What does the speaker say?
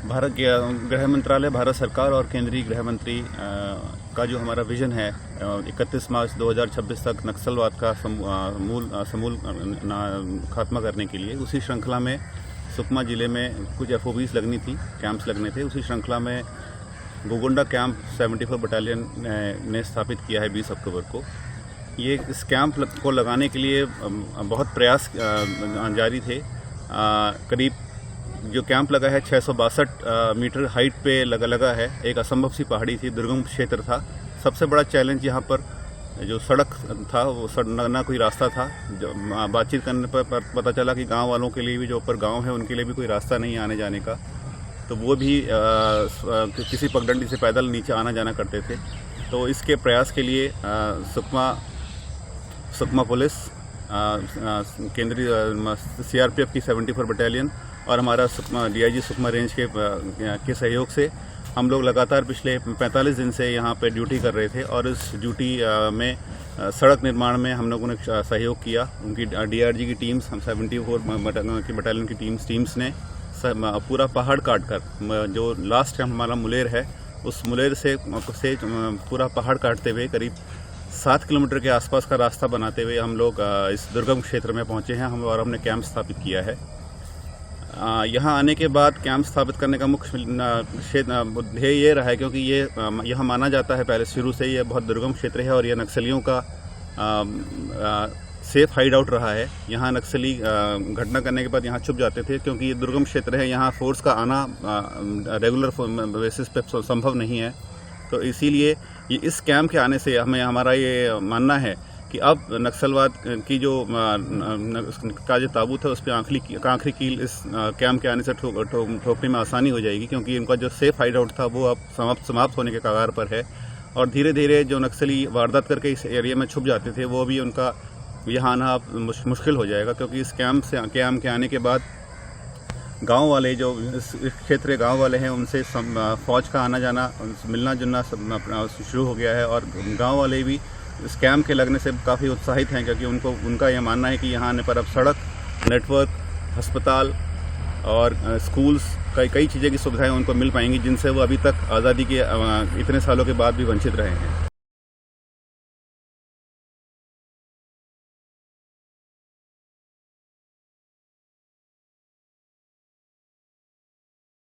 भारत गृह मंत्रालय, भारत सरकार और केंद्रीय गृह मंत्री का जो हमारा विजन है 31 मार्च 2026 तक नक्सलवाद का समूल खात्मा करने के लिए, उसी श्रृंखला में सुकमा जिले में कुछ FOBs लगनी थी, कैंप्स लगने थे। उसी श्रृंखला में गोगोंडा कैंप 74 बटालियन ने स्थापित किया है 20 अक्टूबर को। ये इस कैंप को लगाने के लिए बहुत प्रयास जारी थे। करीब जो कैंप लगा है 662 मीटर हाइट पे लगा है। एक असंभव सी पहाड़ी थी, दुर्गम क्षेत्र था। सबसे बड़ा चैलेंज यहाँ पर जो सड़क था, वो ना कोई रास्ता था। बातचीत करने पर पता चला कि गांव वालों के लिए भी, जो ऊपर गांव है उनके लिए भी कोई रास्ता नहीं आने जाने का, तो वो भी किसी पगडंडी से पैदल नीचे आना जाना करते थे। तो इसके प्रयास के लिए सुकमा पुलिस, केंद्रीय CRPF की 74 बटालियन और हमारा DIG सुकमा रेंज के सहयोग से हम लोग लगातार पिछले 45 दिन से यहाँ पे ड्यूटी कर रहे थे। और इस ड्यूटी में सड़क निर्माण में हम लोगों ने सहयोग किया। उनकी DRG की टीम्स, हम 74 की बटालियन की टीम्स ने पूरा पहाड़ काट कर, जो लास्ट कैंप हमारा मुलेर है, उस मुलेर से पूरा पहाड़ काटते हुए करीब 7 किलोमीटर के आसपास का रास्ता बनाते हुए हम लोग इस दुर्गम क्षेत्र में पहुंचे हैं और हमने कैंप स्थापित किया है। यहाँ आने के बाद कैंप स्थापित करने का मुख्य ध्येय ये रहा है, क्योंकि ये यहाँ माना जाता है पहले शुरू से ये बहुत दुर्गम क्षेत्र है और ये नक्सलियों का सेफ हाइड आउट रहा है। यहाँ नक्सली घटना करने के बाद यहाँ छुप जाते थे, क्योंकि ये दुर्गम क्षेत्र है। यहाँ फोर्स का आना रेगुलर बेसिस पे संभव नहीं है। तो इसीलिए इस कैंप के आने से हमारा ये मानना है कि अब नक्सलवाद की जो ताबूत है, उस पर आखिरी कील इस कैंप के आने से ठोकने में आसानी हो जाएगी, क्योंकि इनका जो सेफ हाइड आउट था वो अब समाप्त होने के कगार पर है। और धीरे धीरे जो नक्सली वारदात करके इस एरिया में छुप जाते थे, वो भी उनका यहाँ आना अब मुश्किल हो जाएगा, क्योंकि इस कैंप के आने के बाद गांव वाले, जो इस क्षेत्र के गांव वाले हैं, उनसे फौज का आना जाना, मिलना जुलना शुरू हो गया है। और गांव वाले भी इस कैंप के लगने से काफ़ी उत्साहित हैं, क्योंकि उनका यह मानना है कि यहाँ आने पर अब सड़क, नेटवर्क, अस्पताल और स्कूल्स, कई चीज़ें की सुविधाएं उनको मिल पाएंगी, जिनसे वो अभी तक आज़ादी के इतने सालों के बाद भी वंचित रहे हैं।